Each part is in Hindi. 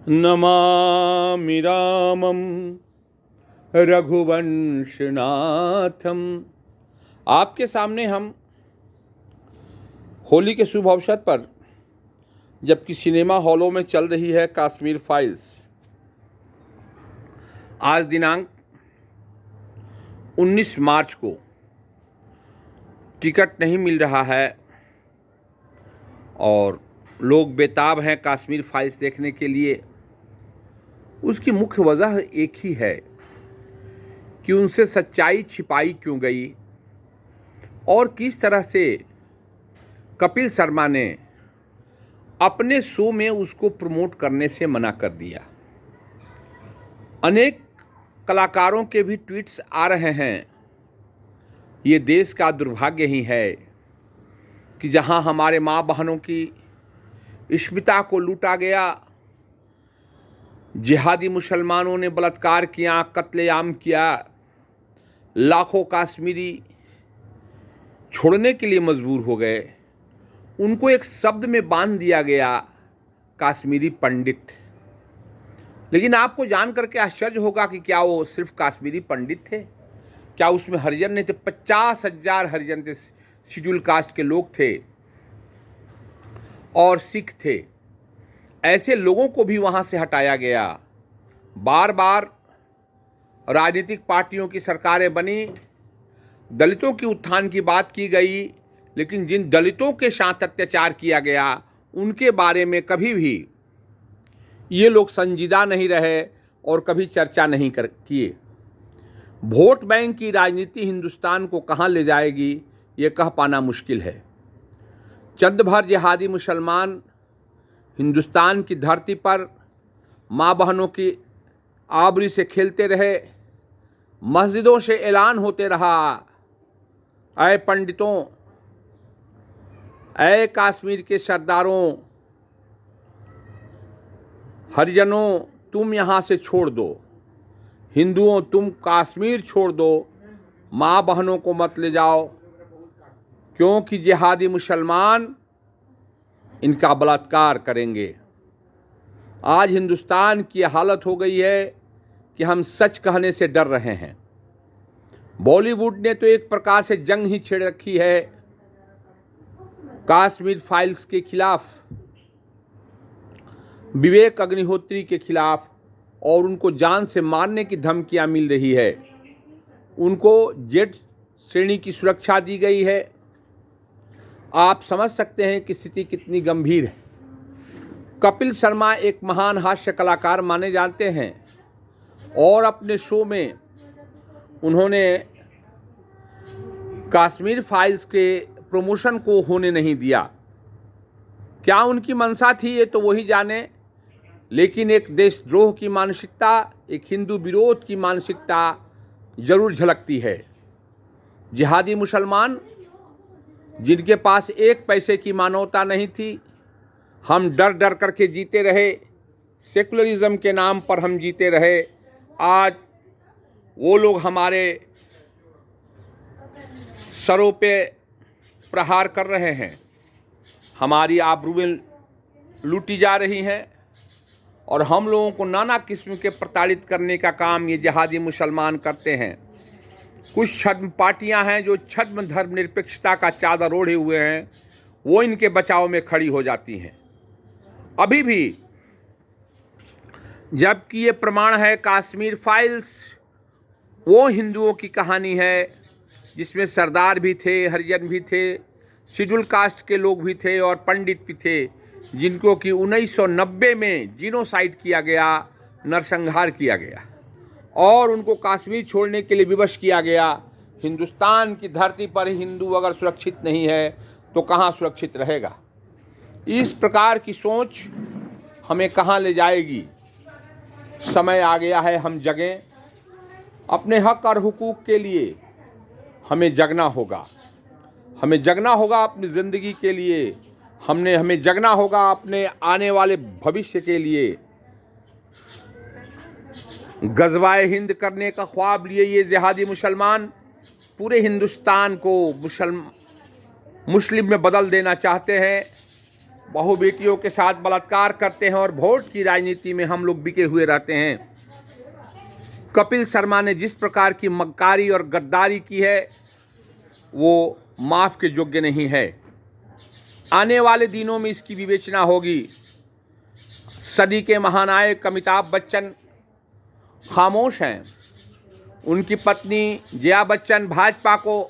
नमामि रामं रघुवंशनाथम। आपके सामने हम होली के शुभ अवसर पर, जबकि सिनेमा हॉलों में चल रही है कश्मीर फाइल्स, आज दिनांक 19 मार्च को टिकट नहीं मिल रहा है और लोग बेताब हैं कश्मीर फाइल्स देखने के लिए। उसकी मुख्य वजह एक ही है कि उनसे सच्चाई छिपाई क्यों गई और किस तरह से कपिल शर्मा ने अपने शो में उसको प्रमोट करने से मना कर दिया। अनेक कलाकारों के भी ट्वीट्स आ रहे हैं। ये देश का दुर्भाग्य ही है कि जहां हमारे माँ बहनों की स्मिता को लूटा गया, जिहादी मुसलमानों ने बलात्कार किया, कत्लेआम किया, लाखों कश्मीरी छोड़ने के लिए मजबूर हो गए, उनको एक शब्द में बांध दिया गया, कश्मीरी पंडित। लेकिन आपको जान करके आश्चर्य होगा कि क्या वो सिर्फ कश्मीरी पंडित थे? क्या उसमें हरिजन नहीं थे? 50,000 हरिजन थे, शेड्यूल कास्ट के लोग थे और सिख थे। ऐसे लोगों को भी वहाँ से हटाया गया। बार बार राजनीतिक पार्टियों की सरकारें बनी, दलितों की उत्थान की बात की गई, लेकिन जिन दलितों के साथ अत्याचार किया गया उनके बारे में कभी भी ये लोग संजीदा नहीं रहे और कभी चर्चा नहीं किए। वोट बैंक की राजनीति हिंदुस्तान को कहाँ ले जाएगी ये कह पाना मुश्किल है। चंद भर जिहादी मुसलमान हिंदुस्तान की धरती पर माँ बहनों की आबरू से खेलते रहे, मस्जिदों से ऐलान होते रहा, ऐ पंडितों, ऐ कश्मीर के सरदारों, हरिजनों, तुम यहाँ से छोड़ दो, हिंदुओं तुम कश्मीर छोड़ दो, माँ बहनों को मत ले जाओ, क्योंकि जिहादी मुसलमान इनका बलात्कार करेंगे। आज हिंदुस्तान की हालत हो गई है कि हम सच कहने से डर रहे हैं। बॉलीवुड ने तो एक प्रकार से जंग ही छेड़ रखी है कश्मीर फाइल्स के खिलाफ, विवेक अग्निहोत्री के खिलाफ, और उनको जान से मारने की धमकियां मिल रही है। उनको जेड श्रेणी की सुरक्षा दी गई है। आप समझ सकते हैं कि स्थिति कितनी गंभीर है। कपिल शर्मा एक महान हास्य कलाकार माने जाते हैं और अपने शो में उन्होंने कश्मीर फाइल्स के प्रमोशन को होने नहीं दिया। क्या उनकी मंशा थी ये तो वही जाने, लेकिन एक देशद्रोह की मानसिकता, एक हिंदू विरोध की मानसिकता जरूर झलकती है। जिहादी मुसलमान जिनके पास एक पैसे की मानवता नहीं थी, हम डर डर करके जीते रहे, सेकुलरिज्म के नाम पर हम जीते रहे। आज वो लोग हमारे सरों पे प्रहार कर रहे हैं, हमारी आबरूएं लूटी जा रही हैं और हम लोगों को नाना किस्म के प्रताड़ित करने का काम ये जिहादी मुसलमान करते हैं। कुछ छद्म पार्टियां हैं जो छद्म धर्मनिरपेक्षता का चादर ओढ़े हुए हैं, वो इनके बचाव में खड़ी हो जाती हैं। अभी भी जबकि ये प्रमाण है कश्मीर फाइल्स वो हिंदुओं की कहानी है जिसमें सरदार भी थे, हरिजन भी थे, शेड्यूल कास्ट के लोग भी थे और पंडित भी थे, जिनको कि 1990 में जीनोसाइड किया गया, नरसंहार किया गया और उनको कश्मीर छोड़ने के लिए विवश किया गया। हिंदुस्तान की धरती पर हिंदू अगर सुरक्षित नहीं है तो कहाँ सुरक्षित रहेगा? इस प्रकार की सोच हमें कहाँ ले जाएगी? समय आ गया है हम जगें। अपने हक और हुकूक के लिए हमें जगना होगा। हमें जगना होगा अपनी ज़िंदगी के लिए, हमें जगना होगा अपने आने वाले भविष्य के लिए। गज़वाए हिंद करने का ख्वाब लिए ये जिहादी मुसलमान पूरे हिंदुस्तान को मुस्लिम में बदल देना चाहते हैं। बहु बेटियों के साथ बलात्कार करते हैं और वोट की राजनीति में हम लोग बिके हुए रहते हैं। कपिल शर्मा ने जिस प्रकार की मक्कारी और गद्दारी की है वो माफ़ के योग्य नहीं है। आने वाले दिनों में इसकी विवेचना होगी। सदी के महानायक अमिताभ बच्चन खामोश हैं। उनकी पत्नी जया बच्चन भाजपा को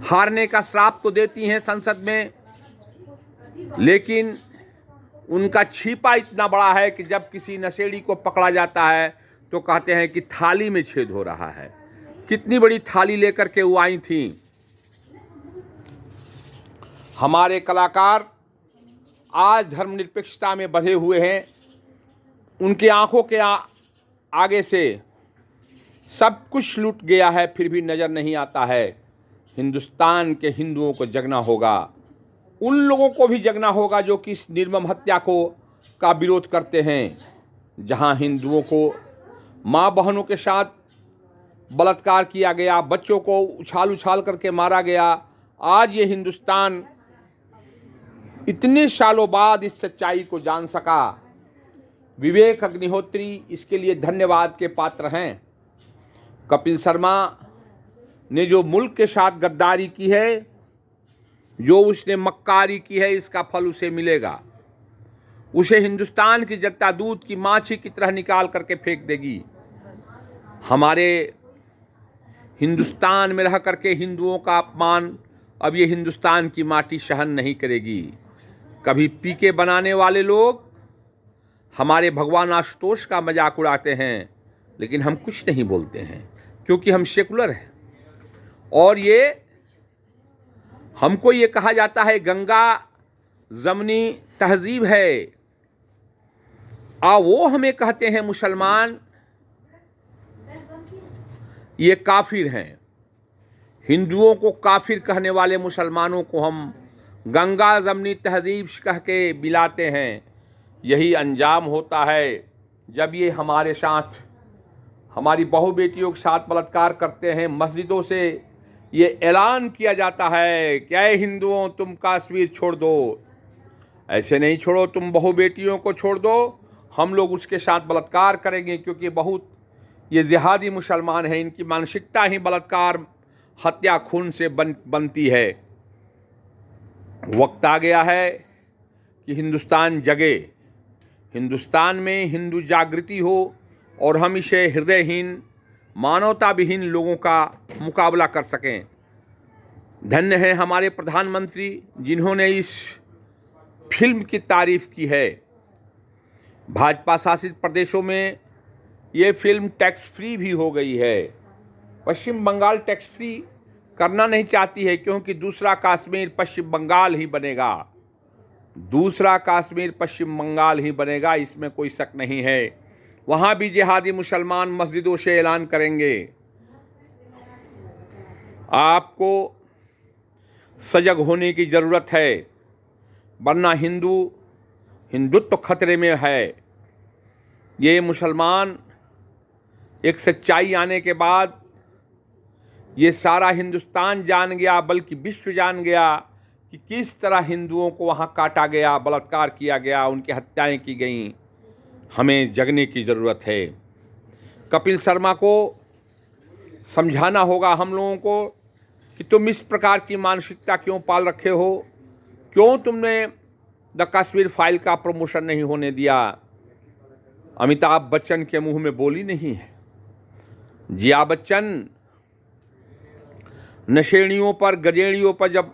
हारने का श्राप तो देती हैं संसद में, लेकिन उनका छिपा इतना बड़ा है कि जब किसी नशेड़ी को पकड़ा जाता है तो कहते हैं कि थाली में छेद हो रहा है। कितनी बड़ी थाली लेकर के वो आई थी। हमारे कलाकार आज धर्मनिरपेक्षता में बंधे हुए हैं। उनके आंखों के आगे से सब कुछ लूट गया है, फिर भी नज़र नहीं आता है। हिंदुस्तान के हिंदुओं को जगना होगा। उन लोगों को भी जगना होगा जो कि इस निर्मम हत्या का विरोध करते हैं, जहां हिंदुओं को माँ बहनों के साथ बलात्कार किया गया, बच्चों को उछाल उछाल करके मारा गया। आज ये हिंदुस्तान इतने सालों बाद इस सच्चाई को जान सका। विवेक अग्निहोत्री इसके लिए धन्यवाद के पात्र हैं। कपिल शर्मा ने जो मुल्क के साथ गद्दारी की है, जो उसने मक्कारी की है, इसका फल उसे मिलेगा। उसे हिंदुस्तान की जनता दूध की माछी की तरह निकाल करके फेंक देगी। हमारे हिंदुस्तान में रह करके हिंदुओं का अपमान अब ये हिंदुस्तान की माटी सहन नहीं करेगी। कभी पीके बनाने वाले लोग हमारे भगवान आशुतोष का मजाक उड़ाते हैं, लेकिन हम कुछ नहीं बोलते हैं क्योंकि हम सेकुलर हैं। और ये हमको ये कहा जाता है गंगा जमनी तहजीब है, वो हमें कहते हैं मुसलमान ये काफिर हैं। हिंदुओं को काफिर कहने वाले मुसलमानों को हम गंगा जमनी तहजीब कह के बिलाते हैं। यही अंजाम होता है जब ये हमारे साथ, हमारी बहु बेटियों के साथ बलात्कार करते हैं। मस्जिदों से ये ऐलान किया जाता है क्या हिंदुओं तुम कश्मीर छोड़ दो, ऐसे नहीं छोड़ो, तुम बहु बेटियों को छोड़ दो, हम लोग उसके साथ बलात्कार करेंगे। क्योंकि बहुत ये जिहादी मुसलमान हैं, इनकी मानसिकता ही बलात्कार हत्या खून से बनती है। वक्त आ गया है कि हिंदुस्तान जगे, हिंदुस्तान में हिंदू जागृति हो और हम इसे हृदयहीन मानवता विहीन लोगों का मुकाबला कर सकें। धन्य है हमारे प्रधानमंत्री जिन्होंने इस फिल्म की तारीफ की है। भाजपा शासित प्रदेशों में ये फिल्म टैक्स फ्री भी हो गई है। पश्चिम बंगाल टैक्स फ्री करना नहीं चाहती है क्योंकि दूसरा कश्मीर पश्चिम बंगाल ही बनेगा, दूसरा कश्मीर पश्चिम बंगाल ही बनेगा, इसमें कोई शक नहीं है। वहाँ भी जिहादी मुसलमान मस्जिदों से ऐलान करेंगे। आपको सजग होने की ज़रूरत है, वरना हिंदुत्व खतरे में है। ये मुसलमान एक सच्चाई आने के बाद ये सारा हिंदुस्तान जान गया, बल्कि विश्व जान गया कि किस तरह हिंदुओं को वहाँ काटा गया, बलात्कार किया गया, उनकी हत्याएं की गईं। हमें जगने की ज़रूरत है। कपिल शर्मा को समझाना होगा हम लोगों को कि तुम इस प्रकार की मानसिकता क्यों पाल रखे हो, क्यों तुमने द कश्मीर फाइल का प्रमोशन नहीं होने दिया। अमिताभ बच्चन के मुंह में बोली नहीं है। जया बच्चन नशेड़ियों पर, गजेड़ियों पर जब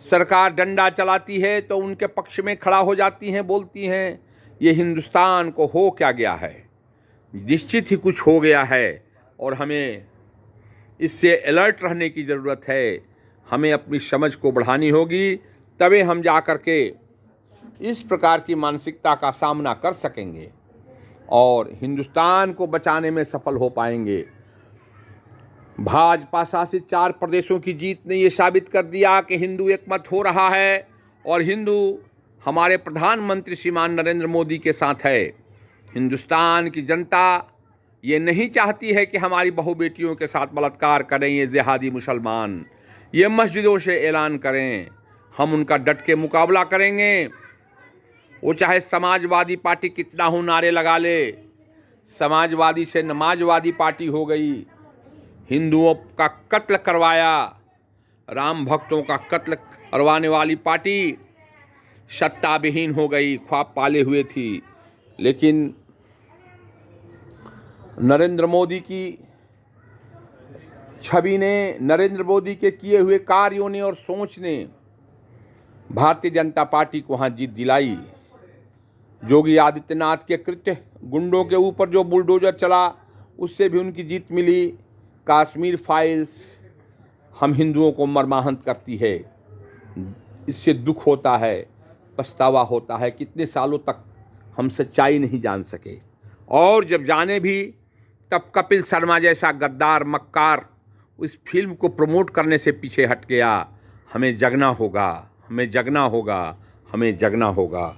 सरकार डंडा चलाती है तो उनके पक्ष में खड़ा हो जाती हैं, बोलती हैं ये हिंदुस्तान को हो क्या गया है, निश्चित ही कुछ हो गया है और हमें इससे अलर्ट रहने की ज़रूरत है। हमें अपनी समझ को बढ़ानी होगी, तभी हम जा कर के इस प्रकार की मानसिकता का सामना कर सकेंगे और हिंदुस्तान को बचाने में सफल हो पाएंगे। भाजपा शासित 4 प्रदेशों की जीत ने ये साबित कर दिया कि हिंदू एकमत हो रहा है और हिंदू हमारे प्रधानमंत्री श्रीमान नरेंद्र मोदी के साथ है। हिंदुस्तान की जनता ये नहीं चाहती है कि हमारी बहु बेटियों के साथ बलात्कार करें ये जिहादी मुसलमान, ये मस्जिदों से ऐलान करें। हम उनका डट के मुकाबला करेंगे। वो चाहे समाजवादी पार्टी कितना हो नारे लगा ले, समाजवादी से नमाजवादी पार्टी हो गई, हिंदुओं का कत्ल करवाया, राम भक्तों का कत्ल करवाने वाली पार्टी सत्ता विहीन हो गई, ख्वाब पाले हुए थी। लेकिन नरेंद्र मोदी की छवि ने, नरेंद्र मोदी के किए हुए कार्यों ने और सोच ने भारतीय जनता पार्टी को वहाँ जीत दिलाई। योगी आदित्यनाथ के कृत्य, गुंडों के ऊपर जो बुलडोजर चला, उससे भी उनकी जीत मिली। कश्मीर फाइल्स हम हिंदुओं को मर्माहत करती है, इससे दुख होता है, पछतावा होता है। कितने सालों तक हम सच्चाई नहीं जान सके, और जब जाने भी तब कपिल शर्मा जैसा गद्दार मक्कार उस फिल्म को प्रमोट करने से पीछे हट गया। हमें जगना होगा, हमें जगना होगा, हमें जगना होगा।